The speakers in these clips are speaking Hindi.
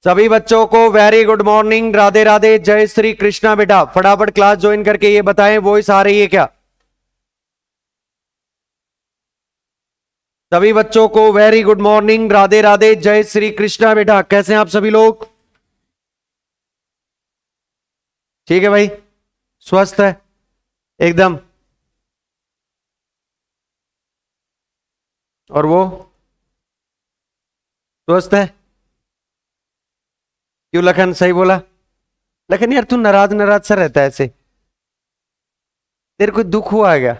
सभी बच्चों को very good morning, Radhe Radhe, जय श्री कृष्णा। बेटा फटाफट क्लास ज्वाइन करके ये बताएं वॉइस आ रही है क्या? सभी बच्चों को very good morning, Radhe Radhe, जय श्री कृष्णा। बेटा कैसे हैं आप सभी लोग? ठीक है भाई, स्वस्थ है एकदम। और वो स्वस्थ है? क्यों लखन, सही बोला? लखन यार तू नाराज नाराज सा रहता है ऐसे, तेरे को दुख हुआ है क्या?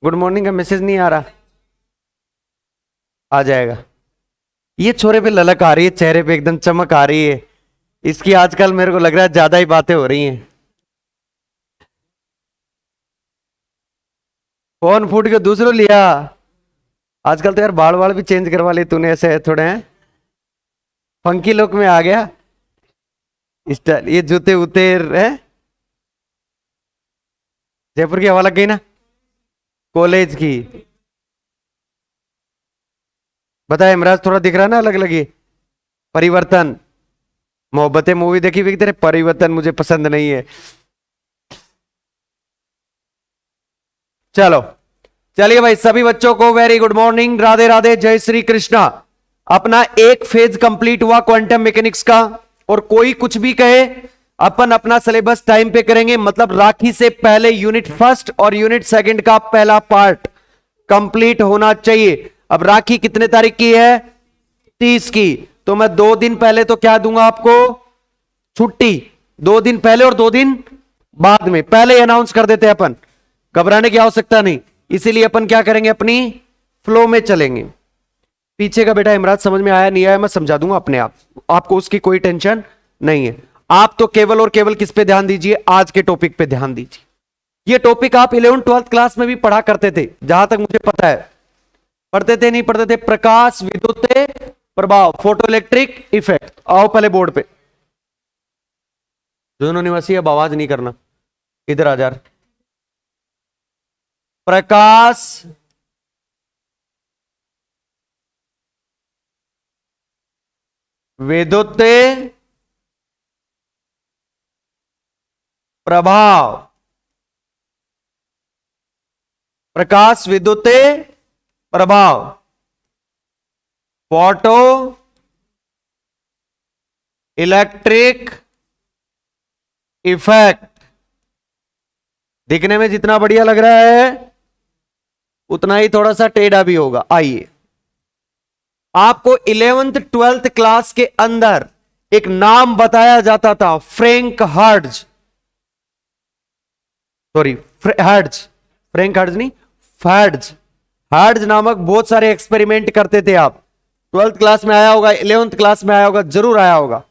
गुड मॉर्निंग का मैसेज नहीं आ रहा? आ जाएगा। ये छोरे पे ललक आ रही है, चेहरे पे एकदम चमक आ रही है इसकी। आजकल मेरे को लग रहा है ज्यादा ही बातें हो रही हैं। फोन फूट के दूसरों लिया। आजकल तो यार बाल वाल भी चेंज करवा लिए तूने, ऐसे थोड़े हैं फंकी लुक में आ गया स्टाइल। ये जूते उतेर है, जयपुर की हवा लग गई ना कॉलेज की। बता इमराज, थोड़ा दिख रहा ना अलग लगी परिवर्तन। मोहब्बतें मूवी देखी हुई तेरे? परिवर्तन मुझे पसंद नहीं है। चलो चलिए भाई, सभी बच्चों को very good morning, Radhe Radhe, जय श्री कृष्णा। अपना एक फेज कंप्लीट हुआ क्वांटम मैकेनिक्स का, और कोई कुछ भी कहे अपन अपना सिलेबस टाइम पे करेंगे। मतलब राखी से पहले यूनिट फर्स्ट और यूनिट सेकंड का पहला पार्ट कंप्लीट होना चाहिए। अब राखी कितने तारीख की है? 30 की। तो मैं 2 दिन पहले तो क्या दूंगा आपको? छुट्टी। 2 दिन पहले और 2 दिन बाद में, पहले ही अनाउंस कर देते हैं अपन, घबराने की आवश्यकता नहीं। इसीलिए अपन क्या करेंगे, अपनी फ्लो में चलेंगे। पीछे का बेटा इमराज समझ में आया नहीं आया मैं समझा दूंगा अपने आप, आपको उसकी कोई टेंशन नहीं है। आप तो केवल और केवल किस पे ध्यान दीजिए? आज के टॉपिक पे ध्यान दीजिए। ये टॉपिक आप 11th 12th क्लास में भी पढ़ा करते थे, जहां तक मुझे पता है। पढ़ते थे नहीं पढ़ते थे? प्रकाश, विद्युत प्रभाव, फोटो इलेक्ट्रिक इफेक्ट। आओ पहले बोर्ड पे। दोनों निवासी, अब आवाज नहीं करना, इधर आ जा। प्रकाश, विद्युत प्रभाव, प्रकाश विद्युत प्रभाव, फोटो इलेक्ट्रिक इफेक्ट। दिखने में जितना बढ़िया लग रहा है उतना ही थोड़ा सा टेढ़ा भी होगा। आइए, आपको 11th 12th क्लास के अंदर एक नाम बताया जाता था, Franck Hertz. Sorry, hertz, Franck Hertz नहीं, हर्ट्ज। हर्ट्ज नामक बहुत सारे एक्सपेरिमेंट करते थे। आप 12th क्लास में आया होगा, 11th क्लास में आया होगा, जरूर आया होगा।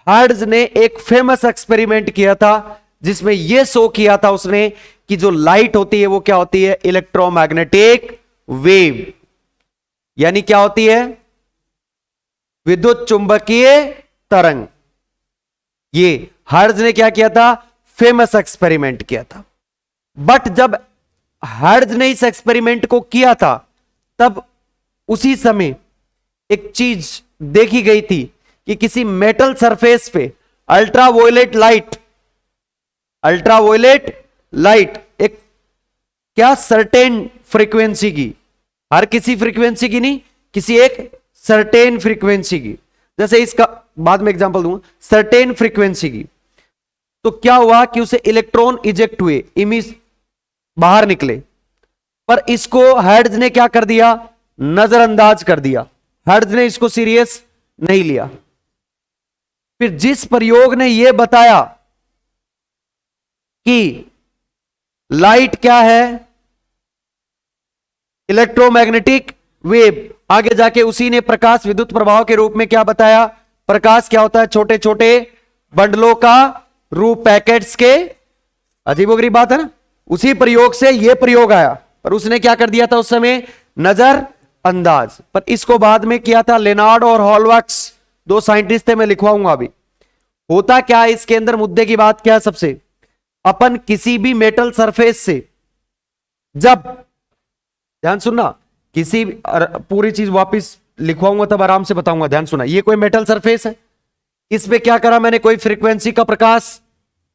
हर्ट्ज ने एक फेमस एक्सपेरिमेंट किया था जिसमें यह शो किया था उसने कि जो लाइट होती है वो क्या होती है? Electromagnetic wave. यानी क्या होती है? विद्युत चुंबकीय तरंग। ये हर्ट्ज ने क्या किया था? फेमस एक्सपेरिमेंट किया था। बट जब हर्ट्ज ने इस एक्सपेरिमेंट को किया था तब उसी समय एक चीज देखी गई थी कि किसी मेटल सरफेस पे अल्ट्रावायलेट लाइट, अल्ट्रावायलेट लाइट एक क्या सर्टेन फ्रीक्वेंसी की, हर किसी फ्रीक्वेंसी की नहीं, किसी एक सर्टेन फ्रीक्वेंसी की। जैसे इसका बाद में एग्जांपल दूंगा, सर्टेन फ्रीक्वेंसी की। तो क्या हुआ कि उसे इलेक्ट्रॉन इजेक्ट हुए, इमिज बाहर निकले, पर इसको हर्ट्ज ने क्या कर दिया? नजरअंदाज कर दिया। हर्ट्ज ने इसको सीरियस नहीं लिया। फिर जिस प्रयोग ने यह बताया कि लाइट क्या है? इलेक्ट्रोमैग्नेटिक वेव, आगे जाके उसी ने प्रकाश विद्युत प्रभाव के रूप में क्या बताया? प्रकाश क्या होता है? छोटे छोटे बंडलों का रूप, पैकेट्स के। अजीबोगरीब बात है ना। उसी प्रयोग से यह प्रयोग आया, पर उसने क्या कर दिया था उस समय? नजर अंदाज। पर इसको बाद में किया था लेनार्ड और हॉलवर्क्स, 2 साइंटिस्ट थे, मैं लिखवाऊंगा अभी। होता क्या है इसके अंदर? मुद्दे की बात क्या है? सबसे अपन किसी भी मेटल सरफेस से जब, ध्यान सुनना, किसी पूरी चीज वापस लिखवाऊंगा तब आराम से बताऊंगा, ध्यान सुना। ये कोई मेटल सरफेस है, इस पे क्या करा मैंने, कोई फ्रीक्वेंसी का प्रकाश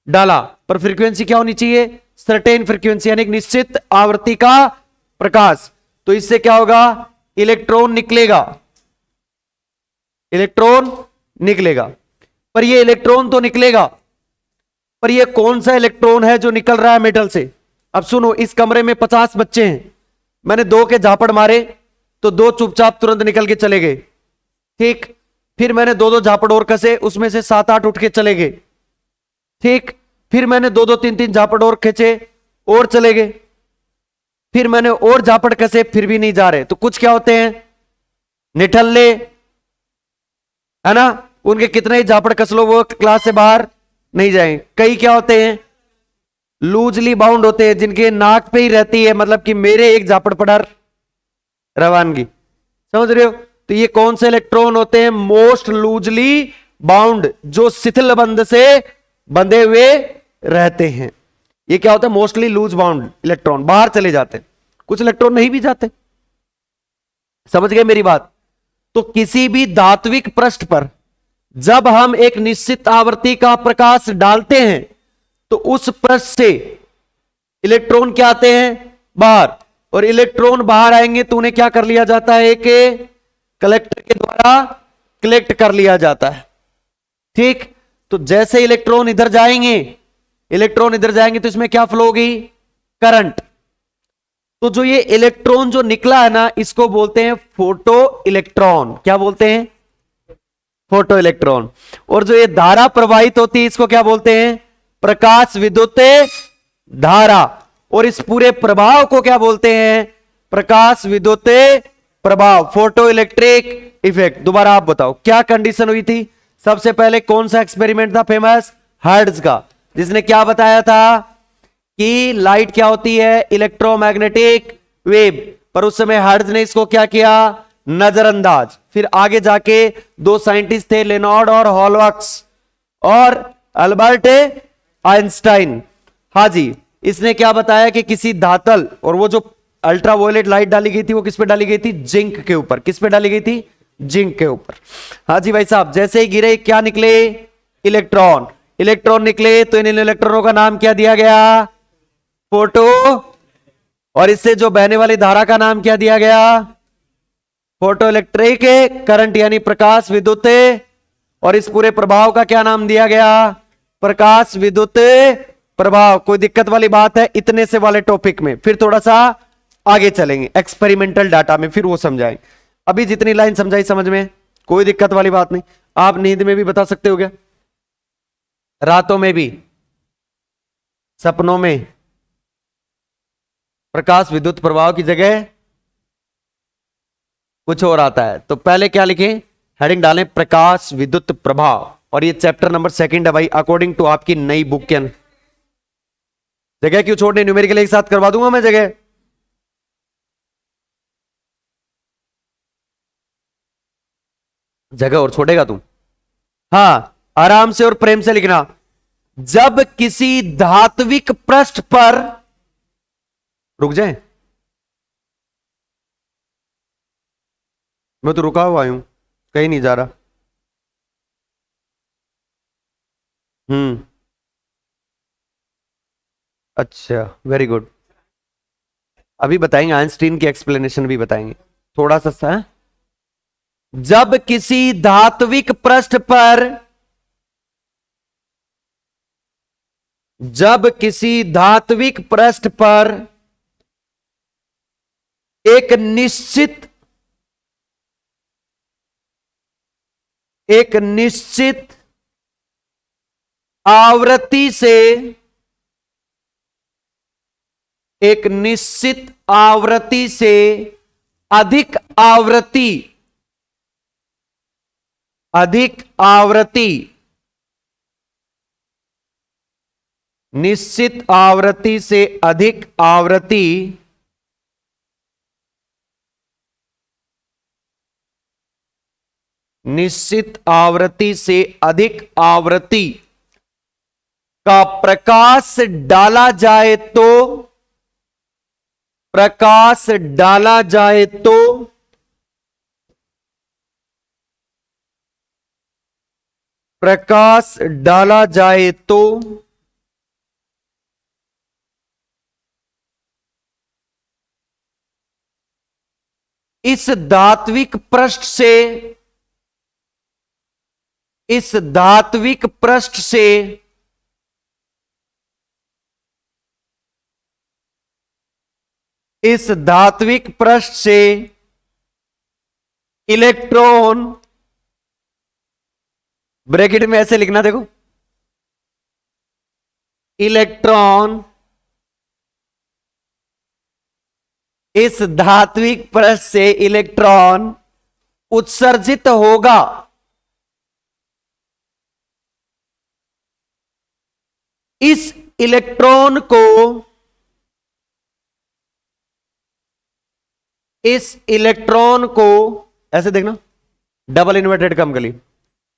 डाला, पर फ्रीक्वेंसी क्या होनी चाहिए, सर्टेन फ्रीक्वेंसी, यानी एक निश्चित आवृत्ति का प्रकाश। तो इससे क्या होगा, इलेक्ट्रॉन निकलेगा, इलेक्ट्रॉन निकलेगा। पर ये इलेक्ट्रॉन तो निकलेगा, पर ये कौन सा इलेक्ट्रॉन है जो निकल रहा है मेटल से। अब सुनो, इस कमरे में 50 बच्चे हैं, मैंने 2 के झापड़ मारे तो 2 चुपचाप तुरंत निकल के चले गए, ठीक। फिर मैंने 2-2 झापड़ और कसे, उसमें से 7-8 उठ के चले गए, ठीक। फिर मैंने 2-2 3-3 झापड़ और खींचे और चले गए। फिर मैंने और झापड़ कसे, फिर भी नहीं जा रहे। तो कुछ क्या होते हैं, निठल्ले, है ना, उनके कितने ही झापड़ कस लो वो क्लास से बाहर नहीं जाएंगे। कई क्या होते हैं, लूजली बाउंड होते हैं, जिनके नाक पे ही रहती है, मतलब कि मेरे एक झापड़ पड़ा रवानगी, समझ रहे हो। तो ये कौन से इलेक्ट्रॉन होते हैं, मोस्ट लूजली बाउंड, जो शिथिल बंध से बंधे हुए रहते हैं। ये क्या होता है, मोस्टली लूज बाउंड इलेक्ट्रॉन, बाहर चले जाते हैं, कुछ इलेक्ट्रॉन नहीं भी जाते। समझ गए मेरी बात। तो किसी भी धात्विक पृष्ठ पर जब हम एक निश्चित आवृत्ति का प्रकाश डालते हैं तो उस पृष्ठ से इलेक्ट्रॉन क्या आते हैं, बाहर, और इलेक्ट्रॉन बाहर आएंगे तो उन्हें क्या कर लिया जाता है, एक कलेक्टर के द्वारा कलेक्ट कर लिया जाता है, ठीक। तो जैसे इलेक्ट्रॉन इधर जाएंगे, इलेक्ट्रॉन इधर जाएंगे तो इसमें क्या फ्लो होगी, करंट। तो जो ये इलेक्ट्रॉन जो निकला है ना, इसको बोलते हैं फोटो इलेक्ट्रॉन। क्या बोलते हैं, फोटो इलेक्ट्रॉन। और जो ये धारा प्रवाहित होती है, इसको क्या बोलते हैं, प्रकाश विद्युत धारा। और इस पूरे प्रभाव को क्या बोलते हैं, प्रकाश विद्युत प्रभाव, फोटो इलेक्ट्रिक इफेक्ट। दोबारा आप बताओ क्या कंडीशन हुई थी। सबसे पहले कौन सा एक्सपेरिमेंट था फेमस, हर्ट्ज का, जिसने क्या बताया था कि लाइट क्या होती है, इलेक्ट्रोमैग्नेटिक वेव। पर उस समय हर्ट्ज ने इसको क्या किया, नजरअंदाज। फिर आगे जाके 2 साइंटिस्ट थे, लेनॉर्ड और हॉलॉक्स और अल्बर्ट आइंस्टाइन। हाँ जी, इसने क्या बताया कि किसी धातल, और वो जो अल्ट्रावायलेट लाइट डाली गई थी वो किस पे डाली गई थी, जिंक के ऊपर। किस पे डाली गई थी, जिंक के ऊपर। हाँ जी भाई साहब, जैसे ही गिरे क्या निकले, इलेक्ट्रॉन। इलेक्ट्रॉन निकले तो इन इलेक्ट्रॉनों का नाम क्या दिया गया, फोटो। और इससे जो बहने वाली धारा का नाम क्या दिया गया, फोटो इलेक्ट्रिक करंट, यानी प्रकाश विद्युत। और इस पूरे प्रभाव का क्या नाम दिया गया, प्रकाश विद्युत प्रभाव। कोई दिक्कत वाली बात है इतने से वाले टॉपिक में, फिर थोड़ा सा आगे चलेंगे एक्सपेरिमेंटल डाटा में, फिर वो समझाएंगे। अभी जितनी लाइन समझाई समझ में, कोई दिक्कत वाली बात नहीं। आप नींद में भी बता सकते हो क्या, रातों में भी, सपनों में, प्रकाश विद्युत प्रभाव की जगह कुछ और आता है। तो पहले क्या लिखें, हेडिंग डालें प्रकाश विद्युत प्रभाव। और ये चैप्टर नंबर 2 है भाई, अकॉर्डिंग टू आपकी नई बुक के अंदर। जगह क्यों छोड़ने, न्यूमेरिकल एक साथ करवा दूंगा मैं जगह। जगह और छोड़ेगा तू, हाँ आराम से और प्रेम से लिखना। जब किसी धात्विक पृष्ठ पर, रुक जाए, मैं तो रुका हुआ हूं, कहीं नहीं जा रहा। अच्छा, वेरी गुड। अभी बताएंगे, आइंस्टीन की एक्सप्लेनेशन भी बताएंगे थोड़ा सा है? जब किसी धात्विक पृष्ठ पर, जब किसी धात्विक पृष्ठ पर एक निश्चित आवृत्ति से, एक निश्चित आवृत्ति से अधिक आवृत्ति, निश्चित आवृत्ति से अधिक आवृत्ति निश्चित आवृत्ति से अधिक आवृत्ति का प्रकाश डाला जाए तो, प्रकाश डाला जाए तो प्रकाश डाला जाए तो इस धात्विक पृष्ठ से इस धात्विक पृष्ठ से इस धात्विक पृष्ठ से इलेक्ट्रॉन, ब्रैकेट में ऐसे लिखना देखो, इलेक्ट्रॉन इस धात्विक पृष्ठ से इलेक्ट्रॉन उत्सर्जित होगा। इस इलेक्ट्रॉन को ऐसे देखना, डबल इन्वर्टेड कम गली,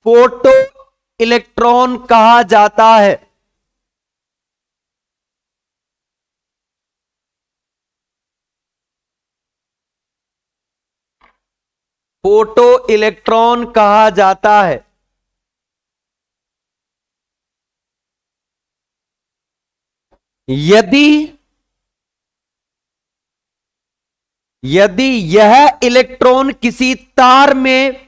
फोटो इलेक्ट्रॉन कहा जाता है। फोटो इलेक्ट्रॉन कहा जाता है। यदि यह इलेक्ट्रॉन किसी तार में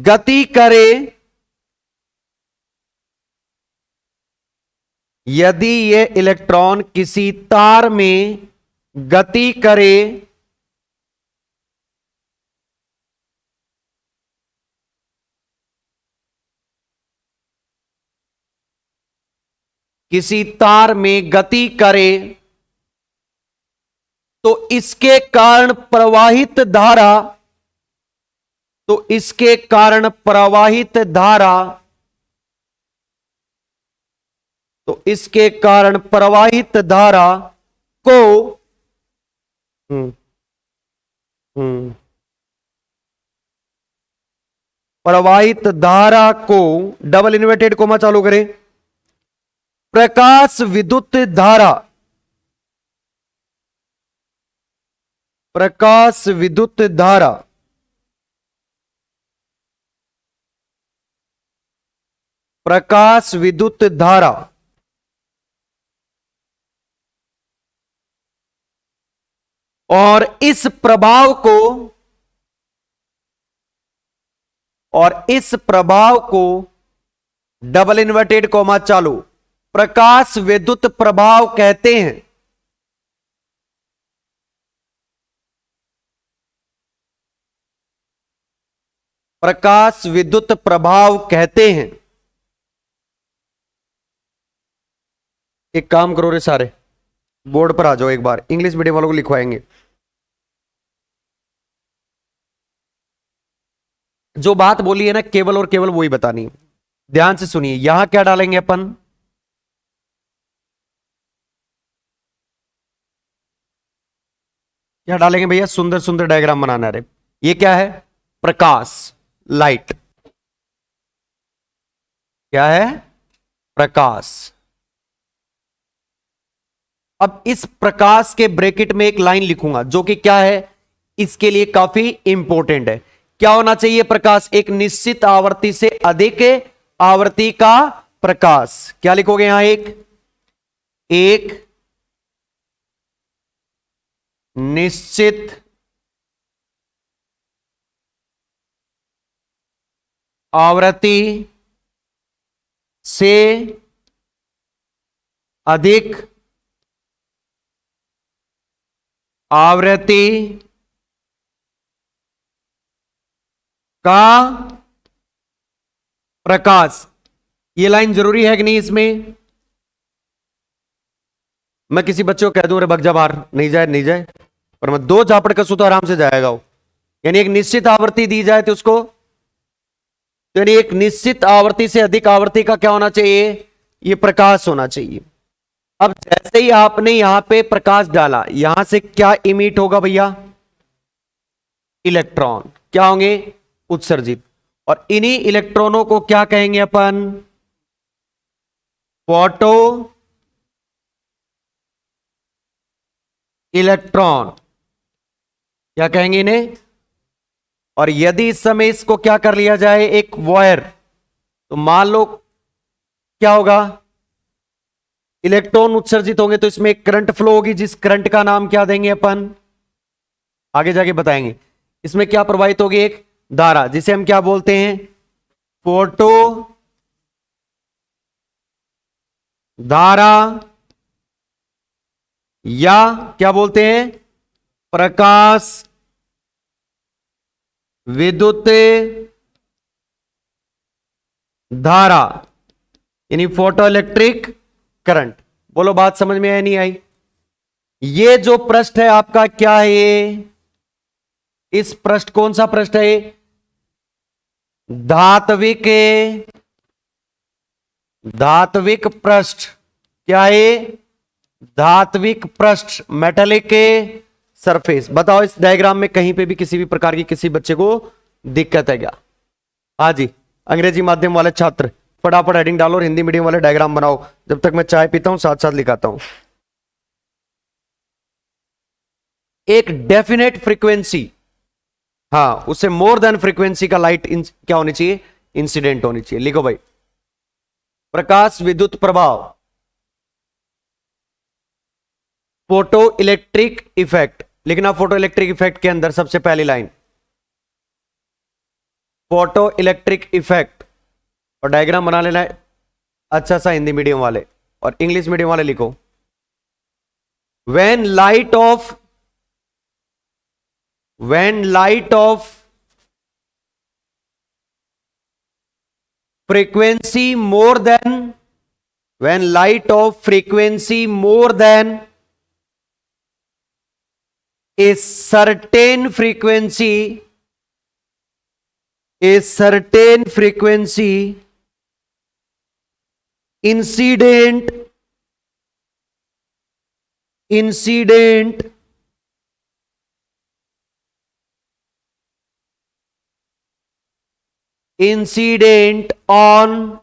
गति करे, यदि यह इलेक्ट्रॉन किसी तार में गति करे किसी तार में गति करे तो इसके कारण प्रवाहित धारा को डबल इन्वर्टेड कोमा चालू करें, प्रकाश विद्युत धारा, प्रकाश विद्युत धारा प्रकाश विद्युत धारा और इस प्रभाव को डबल इन्वर्टेड कोमा चालू प्रकाश विद्युत प्रभाव कहते हैं। प्रकाश विद्युत प्रभाव कहते हैं। एक काम करो रे सारे, बोर्ड पर आ जाओ, एक बार इंग्लिश मीडियम वालों को लिखवाएंगे। जो बात बोली है ना, केवल और केवल वही बतानी है। ध्यान से सुनिए, यहां क्या डालेंगे अपन, क्या डालेंगे भैया, सुंदर सुंदर डायग्राम बनाना है। ये क्या है, प्रकाश, लाइट, क्या है, प्रकाश। अब इस प्रकाश के ब्रैकेट में एक लाइन लिखूंगा जो कि क्या है, इसके लिए काफी इंपॉर्टेंट है। क्या होना चाहिए, प्रकाश एक निश्चित आवृत्ति से अधिक आवृत्ति का प्रकाश। क्या लिखोगे यहां, एक निश्चित आवृत्ति से अधिक आवृत्ति का प्रकाश। ये लाइन जरूरी है कि नहीं इसमें? मैं किसी बच्चे को कह दूं, अरे भग जा बाहर, नहीं जाए, पर मैं दो झापड़ कसू तो आराम से जाएगा वो। यानी एक निश्चित आवृत्ति दी जाए तो उसको, यानी एक निश्चित आवृत्ति से अधिक आवृत्ति का क्या होना चाहिए, ये प्रकाश होना चाहिए। अब जैसे ही आपने यहां पे प्रकाश डाला, यहां से क्या इमिट होगा भैया, इलेक्ट्रॉन क्या होंगे, उत्सर्जित। और इन्हीं इलेक्ट्रॉनों को क्या कहेंगे अपन, फोटो इलेक्ट्रॉन, क्या कहेंगे इन्हें। और यदि इस समय इसको क्या कर लिया जाए, एक वायर, तो मान लो क्या होगा, इलेक्ट्रॉन उत्सर्जित होंगे, तो इसमें एक करंट फ्लो होगी, जिस करंट का नाम क्या देंगे अपन, आगे जाके बताएंगे। इसमें क्या प्रवाहित होगी, एक धारा, जिसे हम क्या बोलते हैं, फोटो धारा, या क्या बोलते हैं, प्रकाश विद्युत धारा, यानी फोटो इलेक्ट्रिक करंट। बोलो बात समझ में आई नहीं आई। ये जो पृष्ठ है आपका क्या है, ये इस पृष्ठ, कौन सा पृष्ठ है, धात्विक, धात्विक पृष्ठ, क्या है, धात्विक पृष्ठ, मेटेलिक सरफेस। बताओ इस डायग्राम में कहीं पे भी किसी भी प्रकार की किसी बच्चे को दिक्कत है क्या। हाँ जी, अंग्रेजी माध्यम वाले छात्र फटाफट हेडिंग डालो और हिंदी मीडियम वाले डायग्राम बनाओ, जब तक मैं चाय पीता हूं साथ साथ लिखाता हूं। एक डेफिनेट फ्रीक्वेंसी, हाँ, उससे मोर देन फ्रीक्वेंसी का लाइट क्या होनी चाहिए, इंसिडेंट होनी चाहिए। लिखो भाई, प्रकाश विद्युत प्रभाव, फोटो इलेक्ट्रिक इफेक्ट। लिखना फोटो इलेक्ट्रिक इफेक्ट के अंदर सबसे पहली लाइन, फोटो इलेक्ट्रिक इफेक्ट, और डायग्राम बना लेना है अच्छा सा हिंदी मीडियम वाले, और इंग्लिश मीडियम वाले लिखो, when light of frequency more than when light of frequency more than a certain frequency incident on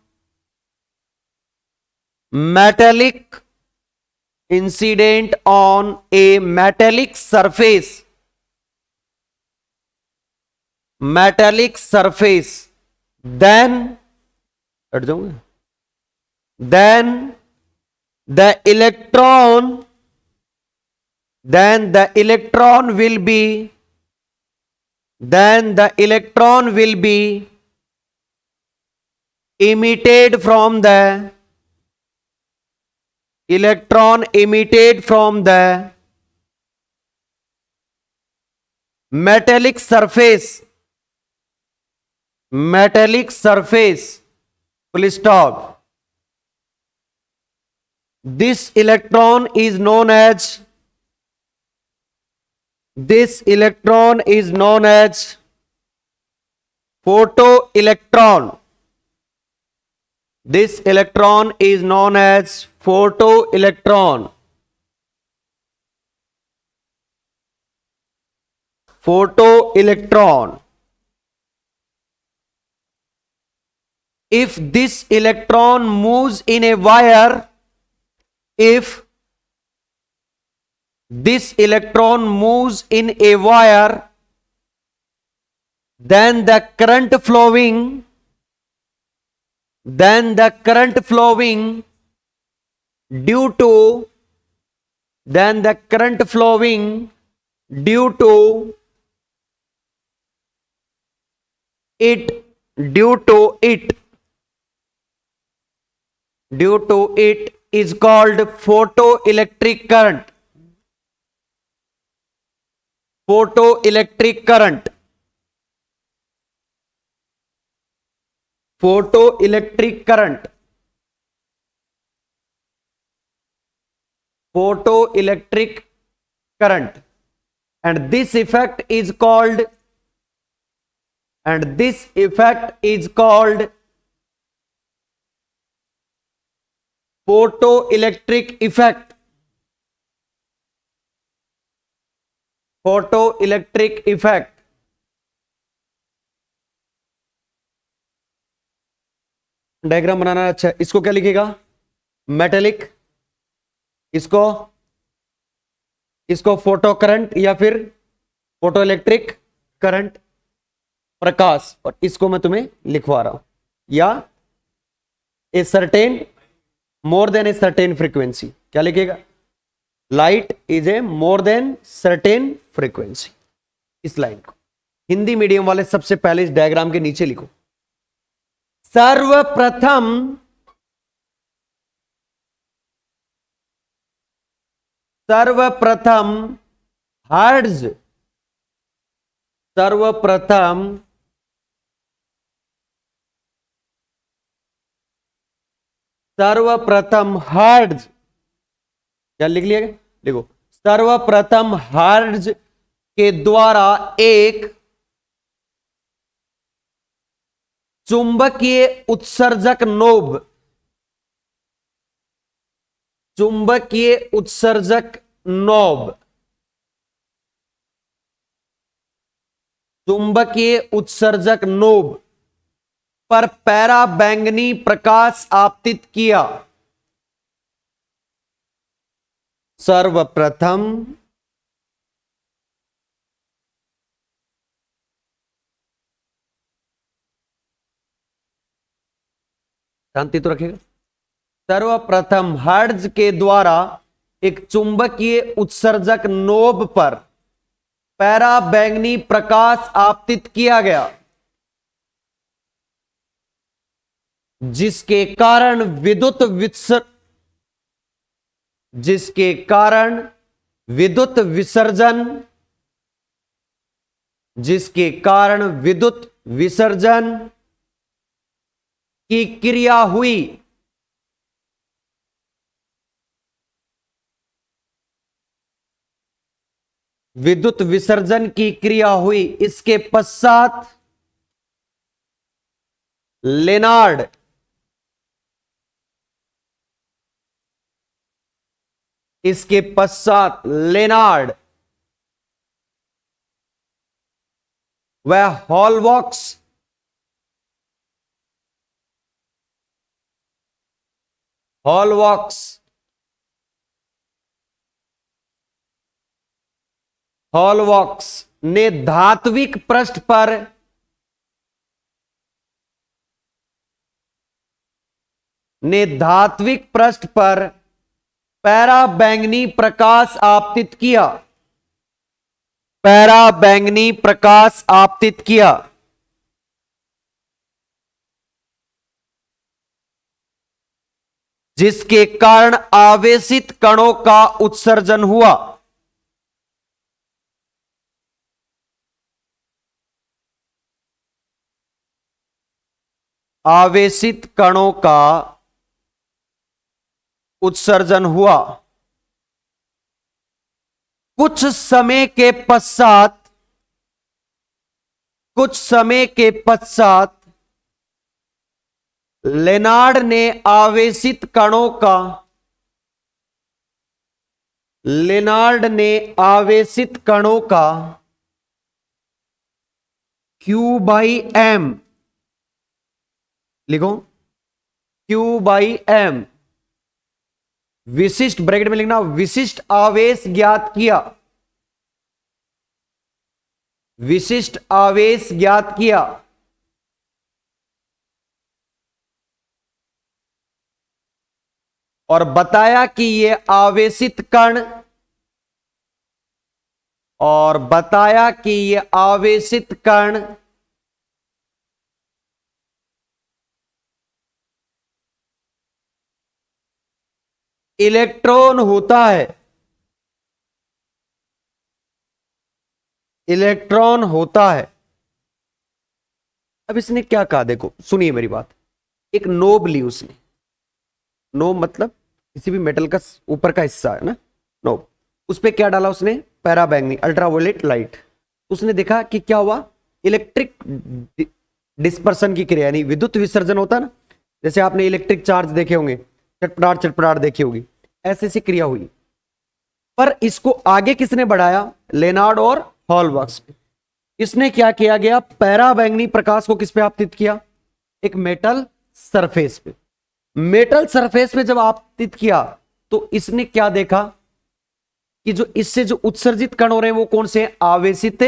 metallic incident on a metallic surface then हट जाऊंगा, then the electron will be emitted from the metallic surface, full stop. This electron is known as photoelectron. This electron is known as photoelectron. If this electron moves in a wire, then the current flowing due to it is called photoelectric current. Photoelectric current. And this effect is called photoelectric effect. Diagram बनाना अच्छा, इसको क्या लिखेगा, मेटेलिक, इसको इसको फोटो करंट या फिर फोटो इलेक्ट्रिक करंट, प्रकाश, और इसको मैं तुम्हें लिखवा रहा हूं, या a certain more than a certain frequency. क्या लिखेगा? Light is a more than certain frequency. इस लाइन को हिंदी मीडियम वाले सबसे पहले इस डायग्राम के नीचे लिखो। सर्वप्रथम हर्ट्ज, सर्वप्रथम हर्ट्ज, क्या लिख लिया? देखो, सर्वप्रथम हर्ट्ज के द्वारा एक चुंबकीय उत्सर्जक नोब, चुंबकीय उत्सर्जक नोब, चुंबकीय उत्सर्जक नोब पर पराबैंगनी प्रकाश आपतित किया। सर्वप्रथम शांति तो रखिएगा। सर्वप्रथम हर्ट्ज के द्वारा एक चुंबकीय उत्सर्जक नोब पर पराबैंगनी प्रकाश आपतित किया गया, जिसके कारण विद्युत विसर्जन की क्रिया हुई। विद्युत विसर्जन की क्रिया हुई। इसके पश्चात लेनार्ड वह हॉलवॉक्स ने धात्विक पृष्ठ पर पराबैंगनी प्रकाश आपतित किया। जिसके कारण आवेशित कणों का उत्सर्जन हुआ। आवेशित कणों का उत्सर्जन हुआ। कुछ समय के पश्चात लेनार्ड ने आवेशित कणों का Q/m, लिखो Q/m, विशिष्ट, ब्रैकेट में लिखना, विशिष्ट आवेश ज्ञात किया। और बताया कि ये आवेशित कण इलेक्ट्रॉन होता है। अब इसने क्या कहा, देखो सुनिए मेरी बात। एक नोब ली उसने, नोब मतलब किसी भी मेटल का ऊपर का हिस्सा है ना, नोब। उस पे क्या डाला उसने? पैराबैंगनी, अल्ट्रावायलेट लाइट। उसने देखा कि क्या हुआ, इलेक्ट्रिक डिस्पर्सन की क्रिया, यानी विद्युत विसर्जन होता है ना, जैसे आपने इलेक्ट्रिक चार्ज देखे होंगे, चटपटाट देखी होगी, ऐसी सी क्रिया हुई। पर इसको आगे किसने बढ़ाया? लेनार्ड और हॉलवॉक्स। इसने क्या किया गया, पैराबैंगनी प्रकाश को किस पे आपतित किया? एक मेटल सरफेस पे। मेटल सरफेस पे जब आपतित किया तो इसने क्या देखा? कि जो इससे जो उत्सर्जित कण हो रहे हैं वो कौन से हैं, आवेशित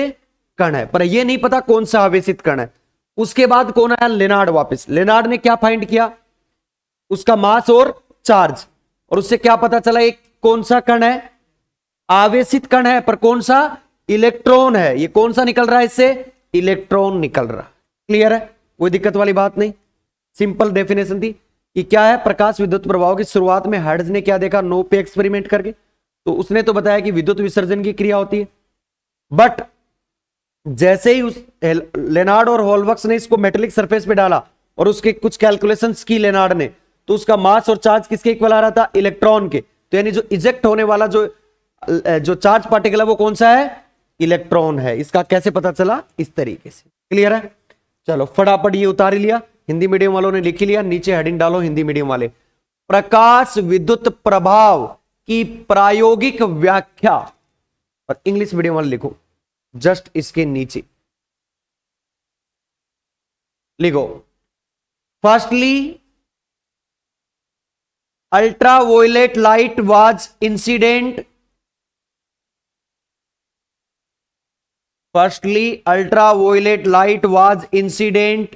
कण है, पर यह नहीं पता कौन सा आवेशित कण है। उसके बाद कौन आया, लेनार्ड वापस। लेनार्ड ने क्या फाइंड किया, उसका मास और चार्ज, और उससे क्या पता चला एक कौन सा कण है, आवेशित कण है, पर कौन सा, इलेक्ट्रॉन है। ये कौन सा निकल रहा है इससे, इलेक्ट्रॉन निकल रहा है। क्लियर है, कोई दिक्कत वाली बात नहीं, सिंपल डेफिनेशन थी कि क्या है, प्रकाश विद्युत प्रभाव की शुरुआत में हाइड्स ने क्या देखा, नो पे एक्सपेरिमेंट करके, तो उसने तो बताया कि विद्युत विसर्जन की क्रिया होती है, बट जैसे ही उस लेनार्ड और हॉलबर्ग ने इसको मेटेलिक सरफेस पे डाला और उसके कुछ कैलकुलेशंस की लेनार्ड ने, तो उसका मास और चार्ज किसके इक्वल आ रहा था, इलेक्ट्रॉन के। तो यानी जो इजेक्ट होने वाला जो चार्ज पार्टिकल है वो कौन सा है, इलेक्ट्रॉन है। इसका कैसे पता चला, इस तरीके से। क्लियर है, चलो फटाफट ये उतार ही लिया, हिंदी मीडियम वालों ने लिख लिया, नीचे हेडिंग डालो हिंदी मीडियम वाले, प्रकाश विद्युत प्रभाव की प्रायोगिक व्याख्या, और इंग्लिश मीडियम वाले लिखो जस्ट इसके नीचे लिखो, firstly ultraviolet light was incident, firstly ultraviolet light was incident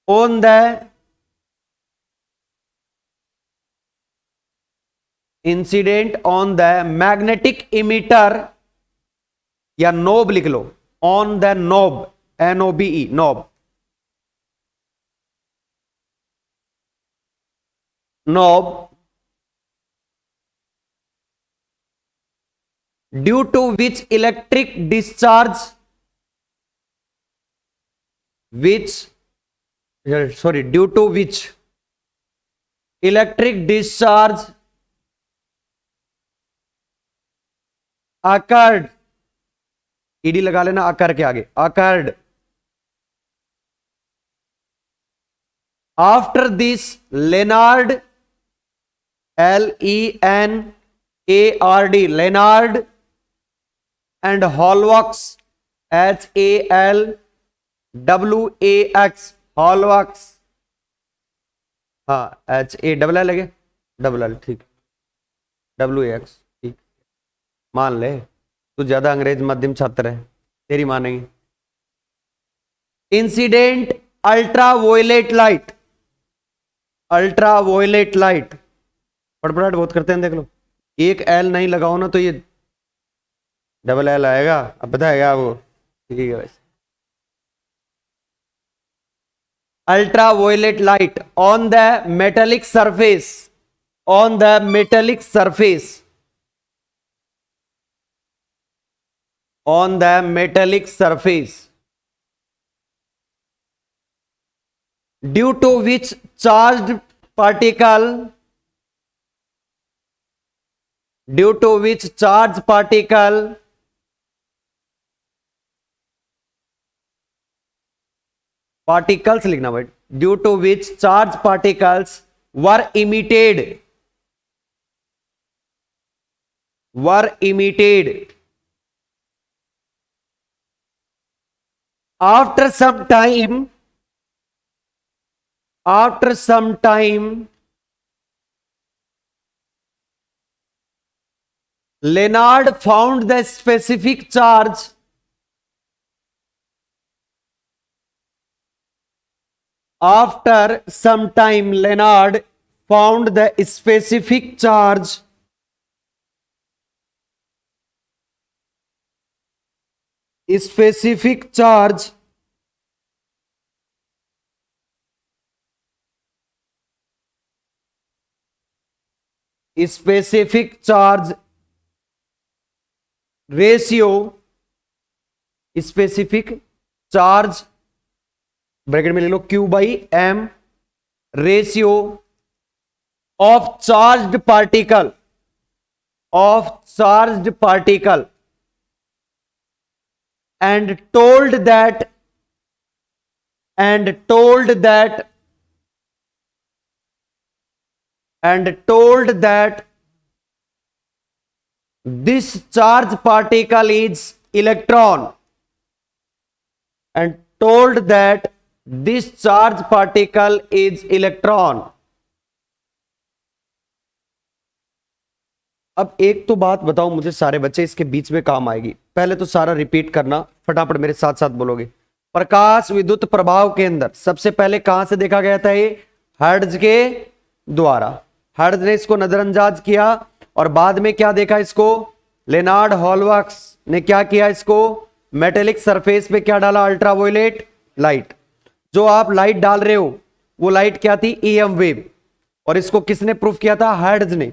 on the magnetic emitter, या नोब लिख लो, on the knob, NOBE, knob due to which electric discharge, due to which electric discharge occurred, ED लगा लेना आकर के आगे, occurred after this Lenard, LENARD, Lenard and Hallwachs, HALWAX, Hallwachs, हाँ HALL लगे, LL, ठीक, WAX, ठीक, मान ले तू ज्यादा अंग्रेज मध्यम छात्र है, तेरी मानेंगे। Incident ultraviolet light, ultraviolet light, फटफट बहुत करते हैं, देख लो, एक एल नहीं लगाओ ना तो ये LL आएगा, अब बताएगा वो, ठीक है वैसे। Ultraviolet light on the metallic surface, on the metallic surface, on the metallic surface, due to which charged particle, due to which charged particle particles लिखना भाई, due to which charged particles were emitted, after some time, Lenard found the specific charge, after some time Lenard found the specific charge ratio, specific charge bracket में ले लो Q by M, ratio of charged particle, and told that this charge particle is electron, and told that this charge particle is electron. अब एक तो बात बताओ मुझे सारे बच्चे, इसके बीच में काम आएगी, पहले तो सारा रिपीट करना, फटाफट मेरे साथ साथ बोलोगे। प्रकाश विद्युत प्रभाव के अंदर सबसे पहले कहां से देखा गया था? ये हर्ट्ज के द्वारा। हर्ट्ज ने इसको नजरअंदाज किया और बाद में क्या देखा इसको? लेनार्ड हॉलवर्क्स ने क्या किया? इसको मेटेलिक सरफेस पे क्या डाला? Ultraviolet light. जो आप लाइट डाल रहे हो वो लाइट क्या थी? EM wave. और इसको किसने प्रूफ किया था? हर्ट्ज ने,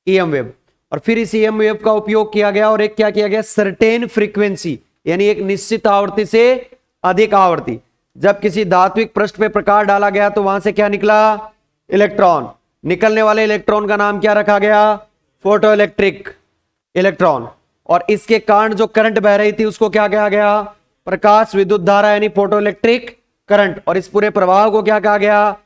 ईएम वेव। और फिर इस ईएम वेव का उपयोग किया गया और एक क्या किया गया? सर्टेन फ्रीक्वेंसी, यानी एक निश्चित आवृत्ति से अधिक आवृत्ति। जब किसी धात्विक पृष्ठ पे प्रकाश डाला गया तो वहां से क्या निकला? इलेक्ट्रॉन। निकलने वाले इलेक्ट्रॉन का नाम क्या रखा गया? Photo electric electron. और इसके कारण जो करंट बह रही थी उसको क्या कहा गया? प्रकाश विद्युत धारा, यानी फोटो इलेक्ट्रिक करंट। और इस पूरे प्रवाह को क्या कहा गया?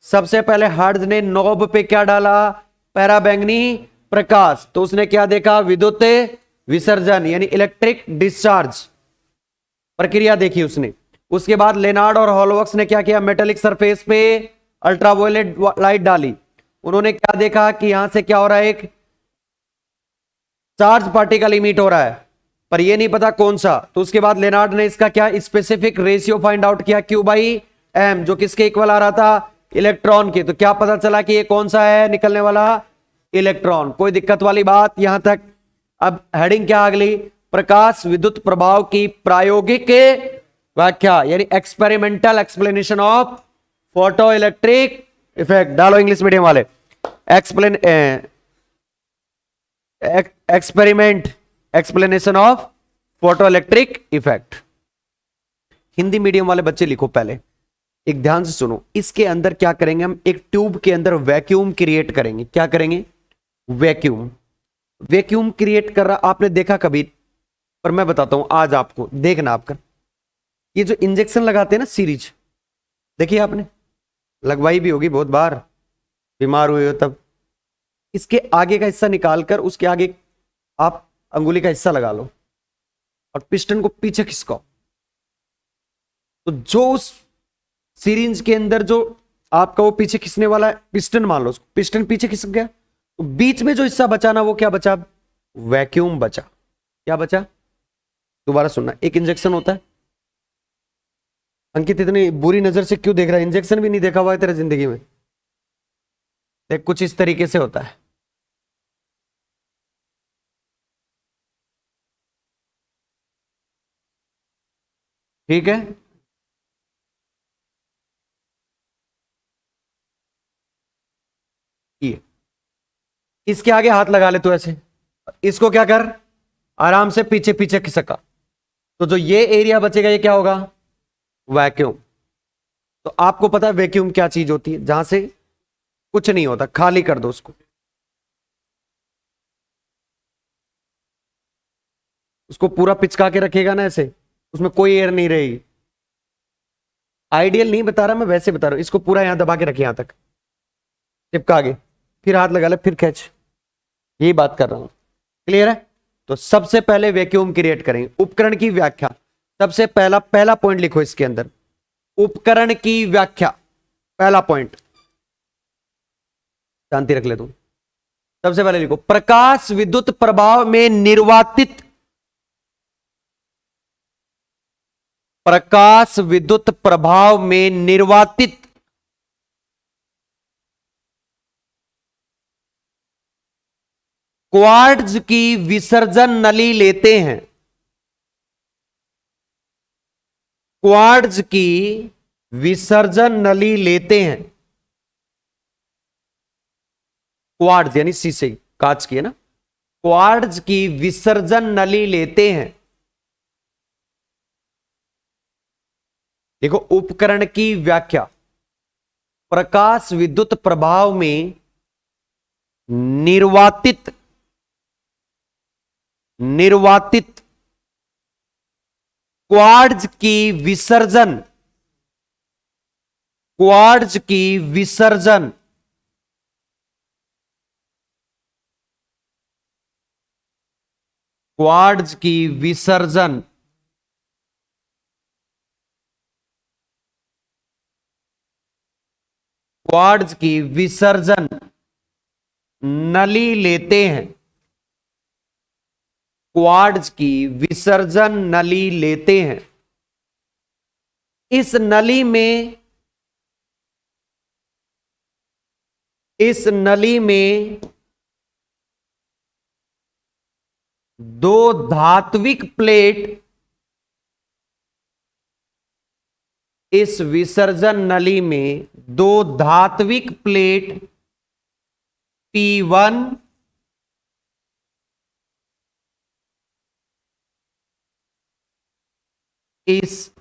सबसे पहले हर्ट्ज ने नॉब पे क्या डाला? पराबैंगनी प्रकाश। तो उसने क्या देखा? विद्युत विसर्जन, यानी इलेक्ट्रिक डिस्चार्ज प्रक्रिया देखी उसने। उसके बाद लेनार्ड और हॉलवर्क्स ने क्या किया? मेटेलिक सरफेस पे अल्ट्रावायलेट लाइट डाली। उन्होंने क्या देखा कि यहां से क्या हो रहा है? एक चार्ज पार्टिकल इमिट हो रहा है, पर यह नहीं पता कौन सा। तो उसके बाद लेनार्ड ने इसका क्या स्पेसिफिक रेशियो फाइंड आउट किया? Q बाई एम, जो किसके इक्वल आ रहा था? इलेक्ट्रॉन के। तो क्या पता चला कि ये कौन सा है निकलने वाला? इलेक्ट्रॉन। कोई दिक्कत वाली बात यहां तक? अब हेडिंग क्या अगली? प्रकाश विद्युत प्रभाव की प्रायोगिक व्याख्या, यानी experimental explanation of photo electric effect. डालो इंग्लिश मीडियम वाले, explain experiment explanation of photo electric effect. Hindi medium वाले बच्चे लिखो पहले, एक ध्यान से सुनो। इसके अंदर क्या करेंगे हम? एक ट्यूब के अंदर वैक्यूम क्रिएट करेंगे। क्या करेंगे? वैक्यूम। वैक्यूम क्रिएट कर रहा आपने देखा कभी? पर मैं बताता हूं आज आपको, देखना आपका। ये जो इंजेक्शन लगाते हैं ना, सीरीज, देखिए आपने लगवाई भी होगी बहुत बार, बीमार हुए हो तब। इसके आगे का हिस्सा निकालकर उसके आगे आप अंगुली का हिस्सा लगा लो और पिस्टन को पीछे खिसकाओ। तो जो उस सीरीज के अंदर जो आपका वो पीछे खिसने वाला पिस्टन, मान लो उसको पिस्टन पीछे खिसक गया, तो बीच में जो हिस्सा बचा ना, वो क्या बचा? वैक्यूम बचा। क्या बचा? दोबारा सुनना। एक इंजेक्शन होता है। अंकित इतनी बुरी नजर से क्यों देख रहा है? इंजेक्शन भी नहीं देखा हुआ है तेरे जिंदगी में? देख, कुछ इस तरीके से होता है। ठीक है, ये इसके आगे हाथ लगा ले तो ऐसे, इसको क्या कर? आराम से पीछे पीछे खिसका। तो जो ये एरिया बचेगा ये क्या होगा? वैक्यूम। तो आपको पता है वैक्यूम क्या चीज होती है? जहां से कुछ नहीं होता, खाली कर दो उसको। उसको पूरा पिचका के रखेगा ना ऐसे, उसमें कोई एयर नहीं रहेगी। आइडियल नहीं बता रहा मैं, वैसे बता रहा हूं। इसको पूरा यहां दबा के रखे, यहां तक चिपका के, फिर हाथ लगा ले, फिर खींच। यही बात कर रहा हूं, क्लियर है? तो सबसे पहले वैक्यूम क्रिएट करेंगे। उपकरण की व्याख्या, सबसे पहला पहला पॉइंट लिखो इसके अंदर, उपकरण की व्याख्या। पहला पॉइंट, शांति रख ले तू। सबसे पहले लिखो, प्रकाश विद्युत प्रभाव में निर्वातित, प्रकाश विद्युत प्रभाव में निर्वातित क्वार्ट्ज की विसर्जन नली लेते हैं। क्वार्ट्ज की विसर्जन नली लेते हैं। क्वार्ट्ज यानी शीशे, कांच की है ना। क्वार्ट्ज की विसर्जन नली लेते हैं। देखो, उपकरण की व्याख्या, प्रकाश विद्युत प्रभाव में निर्वातित निर्वातित क्वार्ट्ज की विसर्जन, क्वार्ट्ज की विसर्जन, क्वार्ट्ज की विसर्जन क्वार्ट्ज की विसर्जन नली लेते हैं, क्वार्ट्ज की विसर्जन नली लेते हैं। इस नली में दो धात्विक प्लेट, इस विसर्जन नली में दो धात्विक प्लेट P1 इस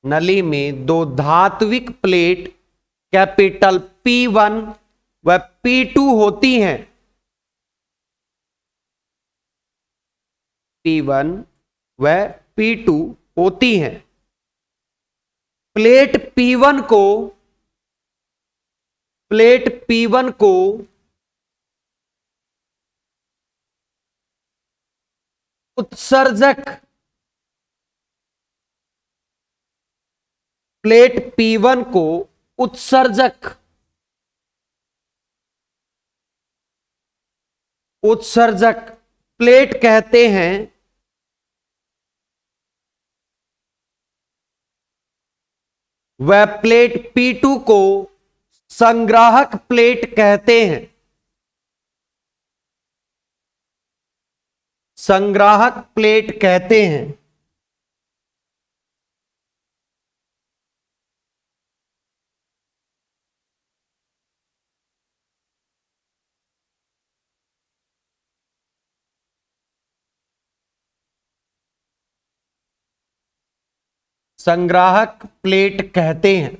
नली में दो धात्विक प्लेट कैपिटल P1 व P2 होती हैं। P1 व P2 होती हैं। प्लेट P1 को उत्सर्जक, प्लेट P1 को उत्सर्जक प्लेट कहते हैं। वह प्लेट P2 को संग्राहक प्लेट कहते हैं। संग्राहक प्लेट कहते हैं। संग्राहक प्लेट कहते हैं।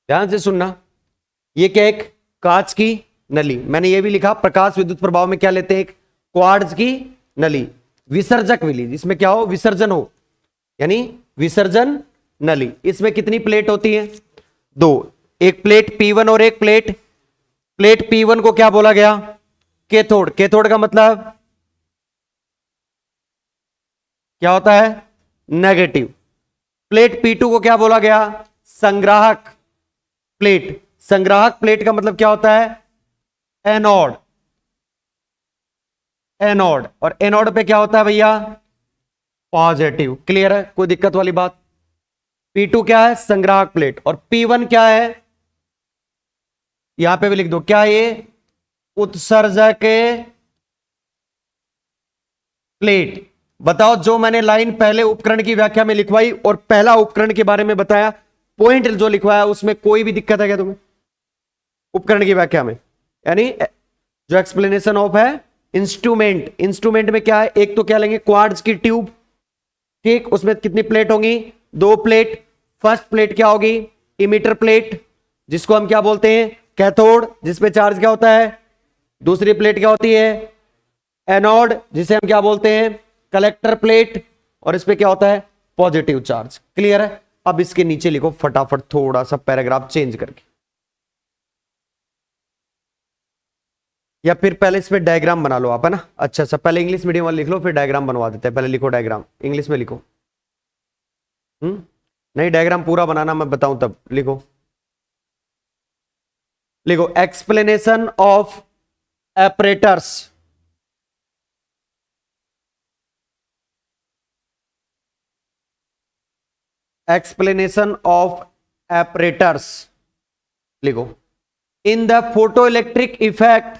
ध्यान से सुनना, ये क्या, एक कांच की नली, मैंने ये भी लिखा प्रकाश विद्युत प्रभाव में क्या लेते हैं, एक क्वार्ट्ज की नली, विसर्जक नली, जिसमें क्या हो, विसर्जन हो, यानी विसर्जन नली। इसमें कितनी प्लेट होती है, दो, एक प्लेट P1 और एक प्लेट P1 को क्या बोला गया, कैथोड। कैथोड का मतलब क्या होता है, नेगेटिव। प्लेट P2 को क्या बोला गया, संग्राहक प्लेट। संग्राहक प्लेट का मतलब क्या होता है, एनोड। और एनोड पे क्या होता है भैया, पॉजिटिव। क्लियर है, कोई दिक्कत वाली बात। P2 क्या है, संग्राहक प्लेट, और P1 क्या है, यहां पे भी लिख दो, क्या ये, उत्सर्जक प्लेट। बताओ, जो मैंने लाइन पहले उपकरण की व्याख्या में लिखवाई और पहला उपकरण के बारे में बताया, पॉइंट जो लिखवाया उसमें कोई भी दिक्कत है क्या तुम्हें, उपकरण की व्याख्या में, यानी जो एक्सप्लेनेशन ऑफ है इंस्ट्रूमेंट में क्या है, एक तो क्या लेंगे, क्वार्ट्ज की ट्यूब, ठीक, उसमें कितनी प्लेट होंगी, दो प्लेट। फर्स्ट प्लेट क्या होगी, इमीटर प्लेट, जिसको हम क्या बोलते हैं, कैथोड, जिसपे चार्ज क्या होता है। दूसरी प्लेट क्या होती है, एनोड, जिसे हम क्या बोलते हैं, कलेक्टर प्लेट, और इस पे क्या होता है, पॉजिटिव चार्ज। क्लियर है। अब इसके नीचे लिखो फटाफट थोड़ा सा पैराग्राफ चेंज करके, या फिर पहले इसमें डायग्राम बना लो आप, है ना। अच्छा, पहले इंग्लिश मीडियम वाला लिख लो, फिर डायग्राम बनवा देते हैं। पहले लिखो डायग्राम, इंग्लिश में लिखो। नहीं, डायग्राम पूरा बनाना, मैं बताऊं तब लिखो। Explanation of operators. Explanation of operators लिखो। In the photoelectric effect,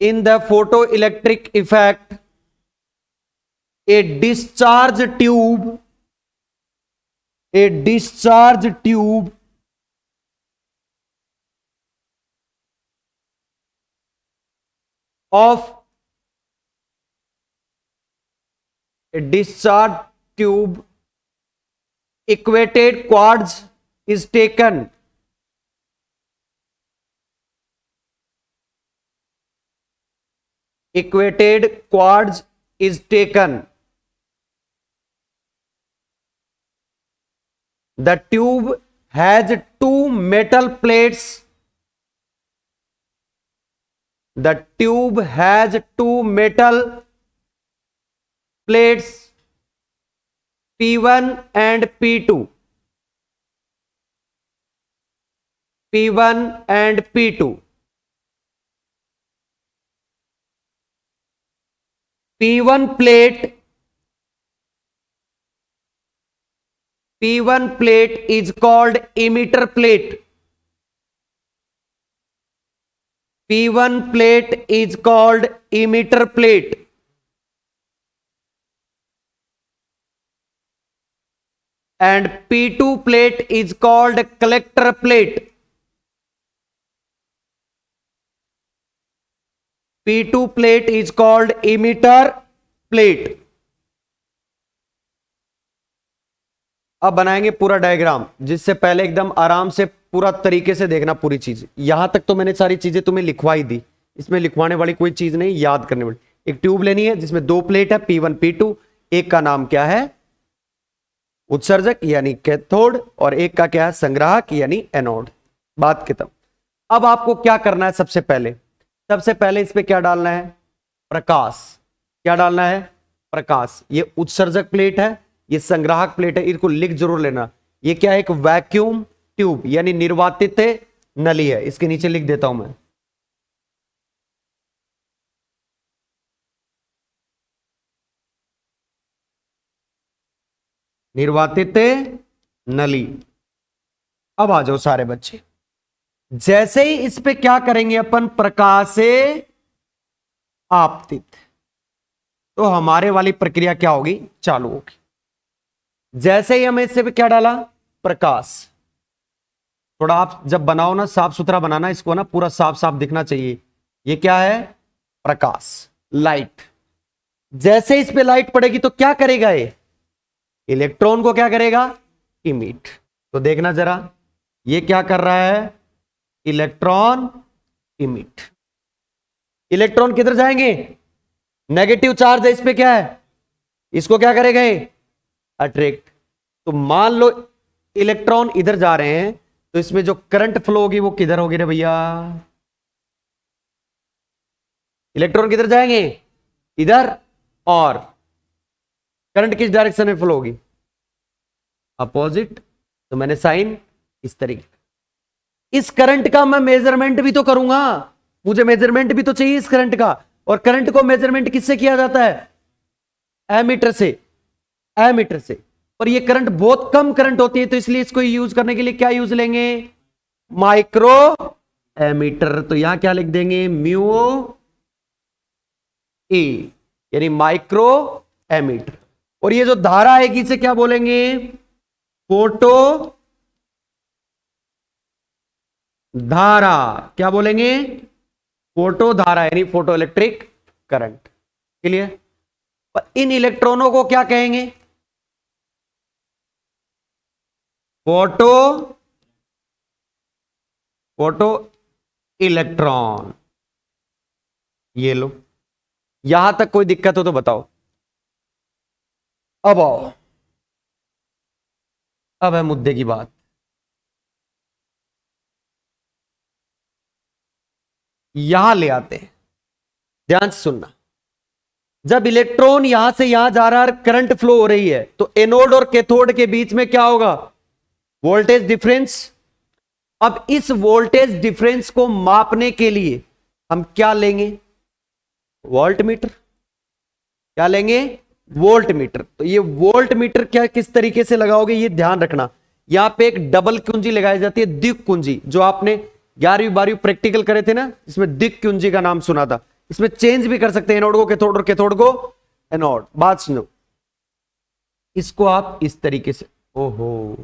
in the photoelectric effect, a discharge tube of equated quartz is taken. Equated quartz is taken. The tube has two metal plates, the tube has two metal plates P1 and P2, P1 and P2, P1 plate, P1 plate is called emitter plate, P1 plate is called emitter plate, and P2 plate is called collector plate, P2 plate is called emitter plate. अब बनाएंगे पूरा डायग्राम, जिससे पहले एकदम आराम से पूरा तरीके से देखना पूरी चीज। यहां तक तो मैंने सारी चीजें तुम्हें लिखवाई दी, इसमें लिखवाने वाली कोई चीज नहीं, याद करने वाली। एक ट्यूब लेनी है जिसमें दो प्लेट है P1 P2, एक का नाम क्या है उत्सर्जक यानी कैथोड, और एक का क्या है संग्राहक यानी एनोड। बात खत्म। अब आपको क्या करना है, सबसे पहले इस पे क्या डालना है, प्रकाश। क्या डालना है, प्रकाश। ये उत्सर्जक प्लेट है, ये संग्राहक प्लेट है, इनको लिख जरूर लेना। ये क्या है, एक वैक्यूम ट्यूब यानी निर्वातित नली है। इसके नीचे लिख देता हूं मैं, निर्वातित नली। अब आ जाओ सारे बच्चे, जैसे ही इस पे क्या करेंगे अपन, प्रकाश से आपतित, तो हमारे वाली प्रक्रिया क्या होगी, चालू होगी। जैसे ही हमें इससे पे क्या डाला, प्रकाश। थोड़ा आप जब बनाओ ना, साफ सुथरा बनाना इसको ना, पूरा साफ साफ दिखना चाहिए। ये क्या है, प्रकाश, लाइट। जैसे इस पे लाइट पड़ेगी तो क्या करेगा, ये इलेक्ट्रॉन को क्या करेगा, इमिट। तो देखना जरा, ये क्या कर रहा है, इलेक्ट्रॉन इमिट। इलेक्ट्रॉन किधर जाएंगे, नेगेटिव चार्ज है इस पे, क्या है, इसको क्या करेगा, अट्रैक्ट। तो मान लो इलेक्ट्रॉन इधर जा रहे हैं, तो इसमें जो करंट फ्लो होगी वो किधर होगी रे भैया, इलेक्ट्रॉन किधर जाएंगे, इधर। और करंट किस डायरेक्शन में फ्लो होगी, अपोजिट। तो मैंने साइन इस तरीके। इस करंट का मैं मेजरमेंट भी तो करूंगा, मुझे मेजरमेंट भी तो चाहिए इस करंट का। और करंट को मेजरमेंट किससे किया जाता है, एमीटर से, एमीटर से। और ये करंट बहुत कम करंट होती है, तो इसलिए इसको यूज करने के लिए क्या यूज लेंगे, माइक्रो एमीटर। तो यहां क्या लिख देंगे, म्यू ए, यानी माइक्रो एमीटर। और ये जो धारा आएगी इसे क्या बोलेंगे, फोटो धारा। क्या बोलेंगे, फोटो धारा, यानी फोटो इलेक्ट्रिक करंट। क्लियर। पर इन इलेक्ट्रॉनों को क्या कहेंगे, फोटो फोटो इलेक्ट्रॉन। ये लो, यहां तक कोई दिक्कत हो तो बताओ। अब आओ, अब है मुद्दे की बात। यहां ले आते हैं, ध्यान से सुनना। जब इलेक्ट्रॉन यहां से यहां जा रहा है, करंट फ्लो हो रही है, तो एनोड और कैथोड के बीच में क्या होगा, वोल्टेज डिफरेंस। अब इस वोल्टेज डिफरेंस को मापने के लिए हम क्या लेंगे, वोल्ट मीटर। क्या लेंगे, वोल्ट मीटर। तो ये वोल्ट मीटर क्या किस तरीके से लगाओगे, ये ध्यान रखना। यहां पे एक डबल कुंजी लगाई जाती है, द्विक कुंजी, जो आपने 11वीं 12वीं प्रैक्टिकल करे थे ना, इसमें द्विक कुंजी का नाम सुना था। इसमें चेंज भी कर सकते हैं, एनोड को कैथोड और कैथोड को एनोड। बात सुनो, इसको आप इस तरीके से, ओहो,